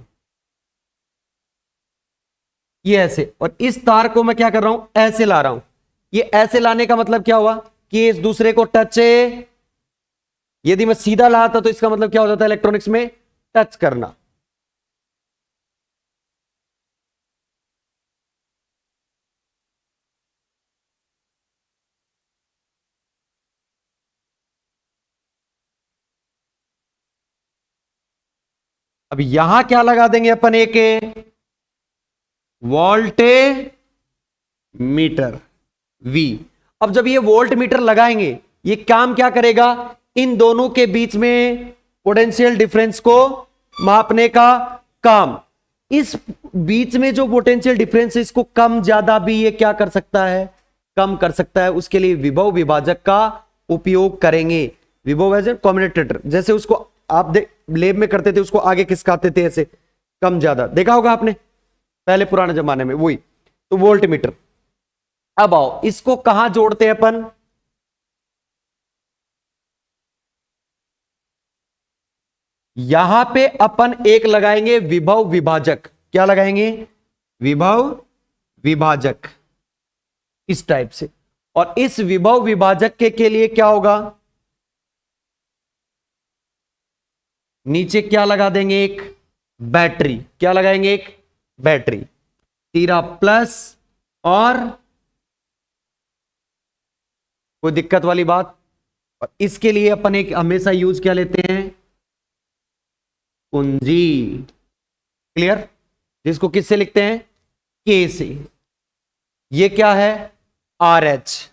ये ऐसे, और इस तार को मैं क्या कर रहा हूं, ऐसे ला रहा हूं। ये ऐसे लाने का मतलब क्या हुआ, कि इस दूसरे को टच है। यदि मैं सीधा लाता तो इसका मतलब क्या हो जाता है इलेक्ट्रॉनिक्स में, टच करना। अब यहां क्या लगा देंगे अपन, एक वोल्टे मीटर V। अब जब ये वोल्ट मीटर लगाएंगे, ये काम क्या करेगा, इन दोनों के बीच में पोटेंशियल डिफरेंस को मापने का काम। इस बीच में जो पोटेंशियल डिफरेंस है, इसको कम ज्यादा भी ये क्या कर सकता है, कम कर सकता है। उसके लिए विभव विभाजक का उपयोग करेंगे। विभव विभाजक कम्यूटेटर, जैसे उसको आप लेब में करते थे, उसको आगे खिसकाते थे ऐसे, कम ज्यादा देखा होगा आपने पहले पुराने जमाने में, वही तो वोल्ट मीटर। अब आओ इसको कहां जोड़ते हैं अपन, यहां पे अपन एक लगाएंगे विभव विभाजक। क्या लगाएंगे, विभव विभाजक, इस टाइप से। और इस विभव विभाजक के लिए क्या होगा, नीचे क्या लगा देंगे, एक बैटरी। क्या लगाएंगे, एक बैटरी, तीरा प्लस। और कोई दिक्कत वाली बात, और इसके लिए अपन एक हमेशा यूज क्या लेते हैं, कुंजी। क्लियर, जिसको किससे लिखते हैं, के से। ये क्या है, आर एच,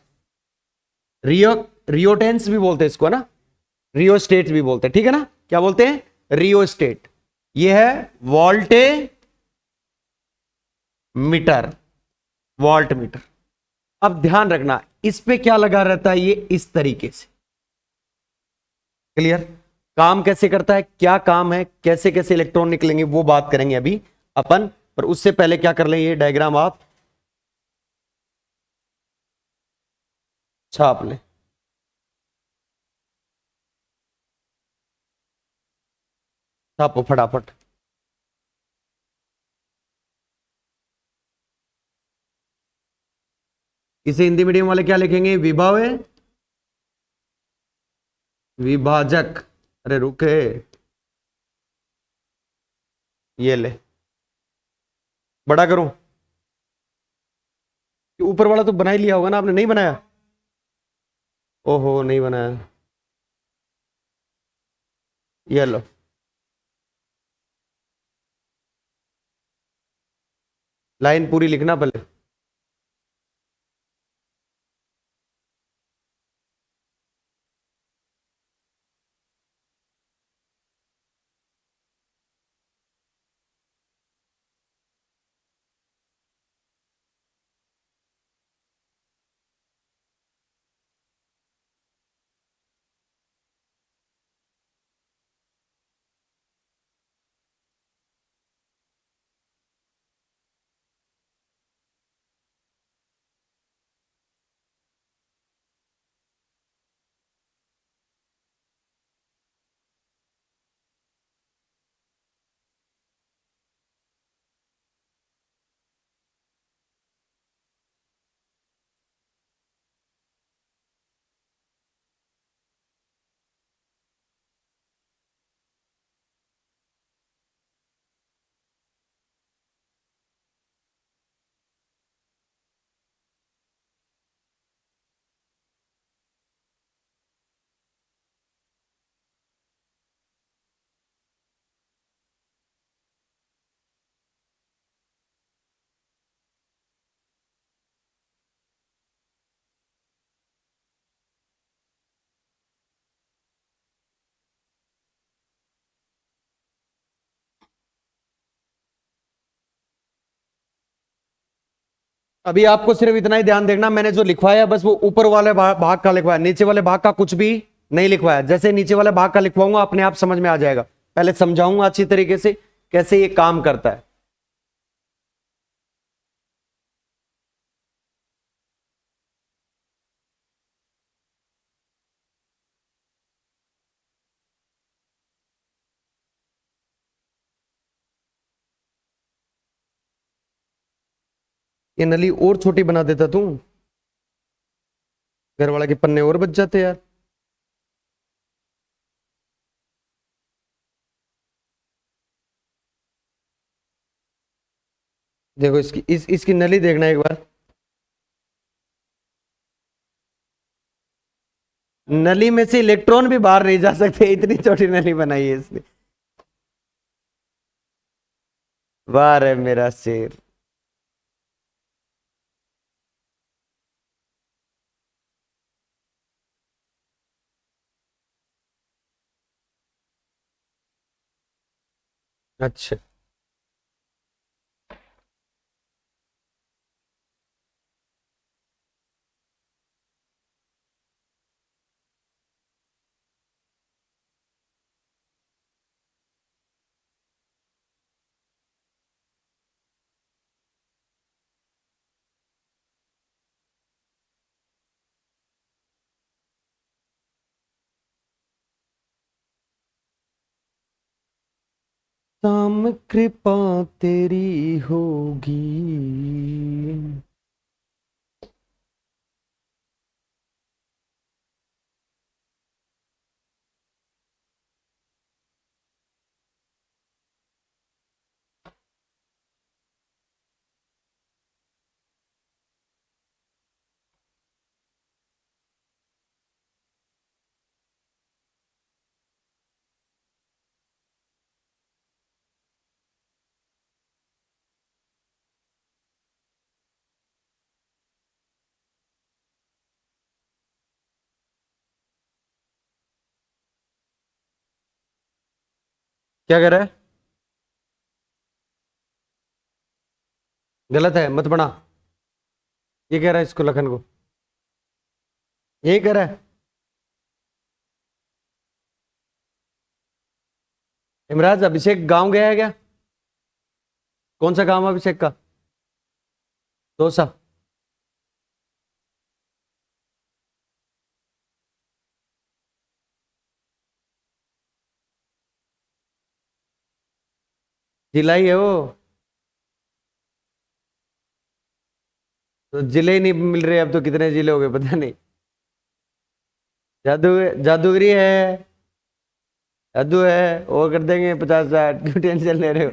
रियोटेंस भी बोलते हैं इसको ना, रियोस्टेट भी बोलते हैं, ठीक है ना, क्या बोलते हैं, रियोस्टेट। ये है वोल्टे मीटर, वोल्ट मीटर। अब ध्यान रखना, इस पे क्या लगा रहता है, ये इस तरीके से। क्लियर, काम कैसे करता है, क्या काम है, कैसे कैसे इलेक्ट्रॉन निकलेंगे, वो बात करेंगे अभी अपन। पर उससे पहले क्या कर लें, ये डायग्राम आप छाप लें। छापो फटाफट। इसे हिंदी मीडियम वाले क्या लिखेंगे, विभव विभाजक। अरे रुके, ये ले, बड़ा करूं, ऊपर वाला तो बना ही लिया होगा ना आपने, नहीं बनाया, ओहो नहीं बनाया, ये लो। लाइन पूरी लिखना पहले। अभी आपको सिर्फ इतना ही ध्यान देखना, मैंने जो लिखवाया बस वो ऊपर वाले भाग का लिखवाया, नीचे वाले भाग का कुछ भी नहीं लिखवाया। जैसे नीचे वाले भाग का लिखवाऊंगा अपने आप समझ में आ जाएगा। पहले समझाऊंगा अच्छी तरीके से कैसे ये काम करता है। ये नली और छोटी बना देता तू, घर वाला के पन्ने और बच जाते यार। देखो इसकी इसकी नली देखना एक बार, नली में से इलेक्ट्रॉन भी बाहर नहीं जा सकते, इतनी छोटी नली बनाई है इसने। वाह रे मेरा शेर। अच्छा, शाम कृपा तेरी होगी। क्या कह रहा है? गलत है, मत पढ़ा। ये कह रहा है इसको, लखन को यही कह रहा है। इमराज, अभिषेक गांव गया है क्या? कौन सा गांव है अभिषेक का? दौसा। जिला ही है वो। तो जिले ही नहीं मिल रहे, अब तो कितने जिले हो गए पता नहीं। जादू, जादूगरी है, जादू है, और कर देंगे 50-60। क्यों टेंशन ले रहे हो?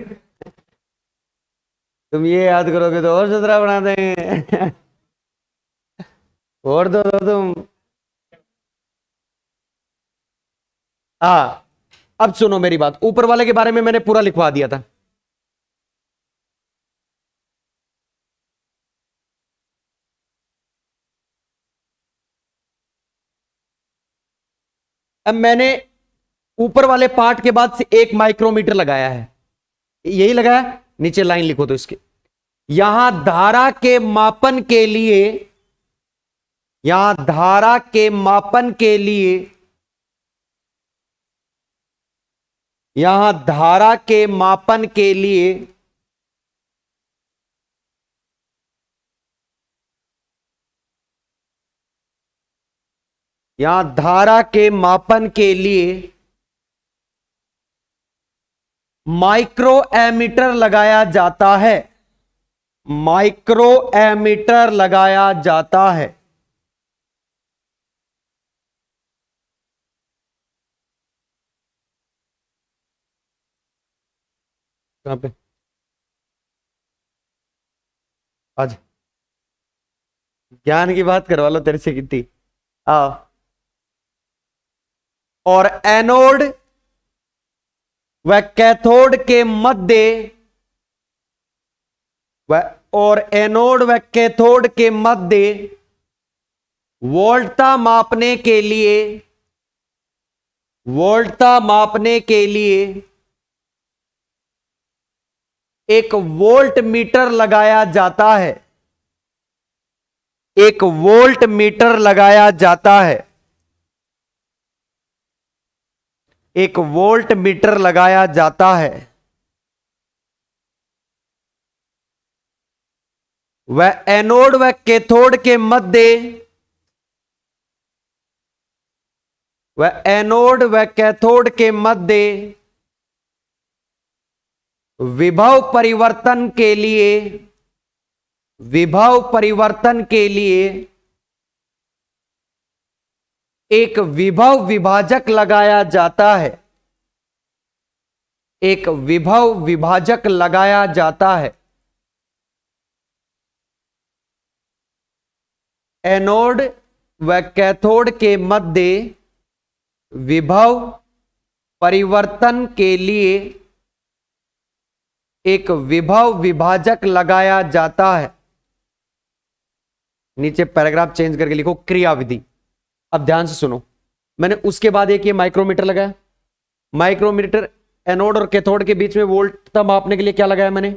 तुम ये याद करोगे तो और 17 बना देंगे। और दो तुम। हाँ, अब सुनो मेरी बात, ऊपर वाले के बारे में मैंने पूरा लिखवा दिया था। अब मैंने ऊपर वाले पार्ट के बाद से 1 माइक्रोमीटर लगाया है, यही लगाया। नीचे लाइन लिखो तो इसके, यहां धारा के मापन के लिए, यहां धारा के मापन के लिए, यहां धारा के मापन के लिए यहां धारा के मापन के लिए माइक्रो एमीटर लगाया जाता है। माइक्रो एमीटर लगाया जाता है। कहां पे? आज ज्ञान की बात करवा लो तेरे से कितनी। आओ। और एनोड व कैथोड के मध्य, व और एनोड व कैथोड के मध्य वोल्टता मापने के लिए, वोल्टता मापने के लिए एक वोल्ट मीटर लगाया जाता है। एक वोल्ट मीटर लगाया जाता है। एक वोल्ट मीटर लगाया जाता है। वह एनोड व कैथोड के मध्य, वह एनोड व कैथोड के मध्य विभव परिवर्तन के लिए, विभव परिवर्तन के लिए एक विभव विभाजक लगाया जाता है। एक विभव विभाजक लगाया जाता है। एनोड व कैथोड के मध्य विभव परिवर्तन के लिए एक विभव विभाजक लगाया जाता है। नीचे पैराग्राफ चेंज करके लिखो क्रियाविधि। अब ध्यान से सुनो, मैंने उसके बाद एक ये माइक्रोमीटर लगाया। माइक्रोमीटर एनोड और कैथोड के बीच में वोल्टता मापने के लिए क्या लगाया मैंने,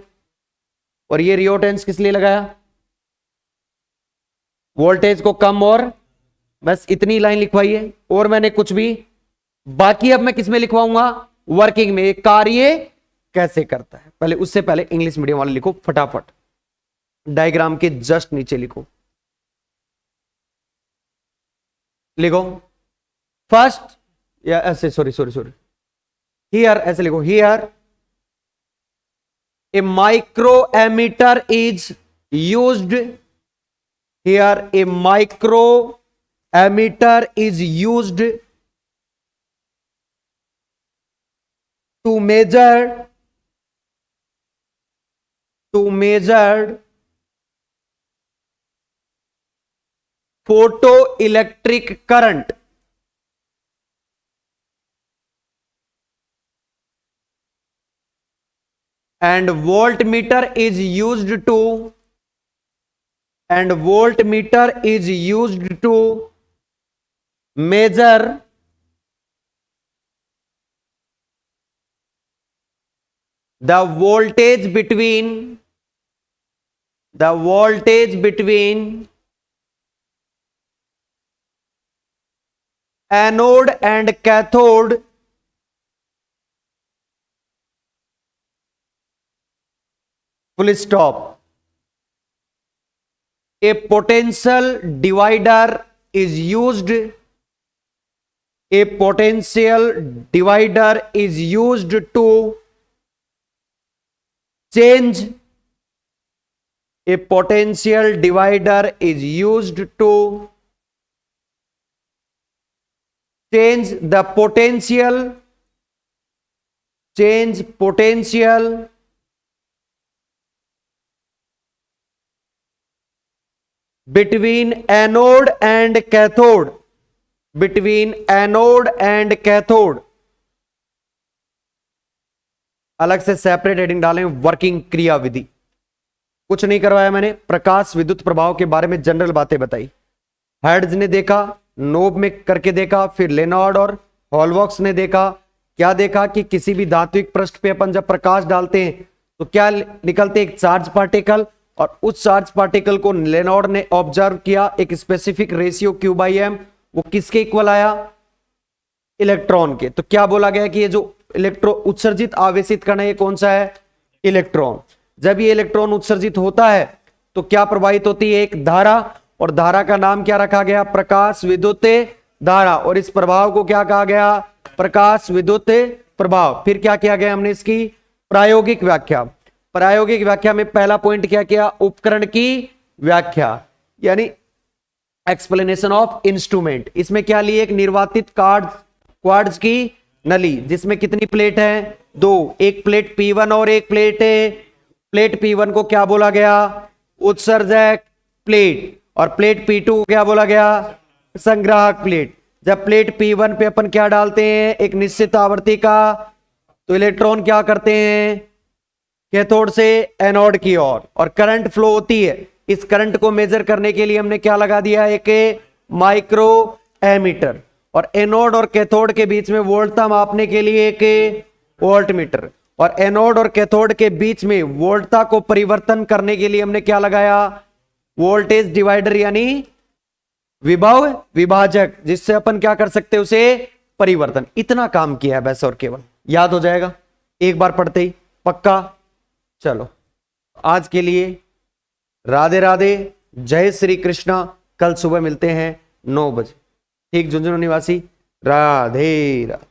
और ये रियोटेंस किस लिए लगाया, वोल्टेज को कम, और बस इतनी लाइन लिखवाई है। और मैंने कुछ भी बाकी अब मैं किस में लिखवाऊंगा, वर्किंग में, कार्य कैसे करता है। पहले उससे पहले इंग्लिश मीडियम वाले लिखो फटाफट, डायग्राम के जस्ट नीचे लिखो, लिखो फर्स्ट, या ऐसे सॉरी हियर, ऐसे लिखो here a micro ammeter is used, here a micro ammeter is used to measure photoelectric current and voltmeter is used to measure the voltage between anode and cathode full stop. A potential divider is used to change the potential between anode and cathode, अलग से सेपरेट हेडिंग डालें, वर्किंग क्रियाविधि। कुछ नहीं करवाया मैंने, प्रकाश विद्युत प्रभाव के बारे में जनरल बातें बताई। हर्ट्ज ने देखा, नोब में करके देखा, फिर लेनार्ड और हॉलबॉक्स ने देखा। क्या देखा कि किसी भी धात्विक पृष्ठ पे अपन जब प्रकाश डालते हैं तो क्या निकलते, एक चार्ज पार्टिकल, और उस चार्ज पार्टिकल को लेनार्ड ने ऑब्जर्व किया, एक स्पेसिफिक रेशियो Q/M, वो किसके इक्वल आया, इलेक्ट्रॉन के। तो क्या बोला गया कि ये जो इलेक्ट्रॉन उत्सर्जित आवेशित कण है, ये कौन सा है, इलेक्ट्रॉन। जब ये इलेक्ट्रॉन उत्सर्जित होता है तो क्या प्रवाहित होती है, एक धारा, और धारा का नाम क्या रखा गया, प्रकाश विद्युत धारा। और इस प्रभाव को क्या कहा गया, प्रकाश विद्युत प्रभाव। फिर क्या किया गया हमने, इसकी प्रायोगिक व्याख्या। प्रायोगिक व्याख्या में पहला पॉइंट क्या किया, उपकरण की व्याख्या, यानी एक्सप्लेनेशन ऑफ इंस्ट्रूमेंट। इसमें क्या लिए, एक निर्वातित क्वार्ट्ज की नली, जिसमें कितनी प्लेट है, दो, एक प्लेट P1 और एक प्लेट P1 को क्या बोला गया, उत्सर्जक प्लेट, और प्लेट P2 को क्या बोला गया, संग्राहक प्लेट। जब प्लेट P1 पे अपन क्या डालते हैं, एक निश्चित आवृत्ति का, तो इलेक्ट्रॉन क्या करते हैं, कैथोड से एनोड की ओर, और करंट फ्लो होती है। इस करंट को मेजर करने के लिए हमने क्या लगा दिया, एक माइक्रो एमीटर, और एनोड और कैथोड के बीच में वोल्टता मापने के लिए एक वोल्टमीटर, और एनोड और कैथोड के बीच में वोल्टता को परिवर्तन करने के लिए हमने क्या लगाया, वोल्टेज डिवाइडर, यानी विभव विभाजक, जिससे अपन क्या कर सकते हैं, उसे परिवर्तन। इतना काम किया है बस, और केवल याद हो जाएगा एक बार पढ़ते ही, पक्का। चलो आज के लिए राधे राधे, जय श्री कृष्णा। कल सुबह मिलते हैं 9 बजे, ठीक। झुंझुनू निवासी, राधे राधे।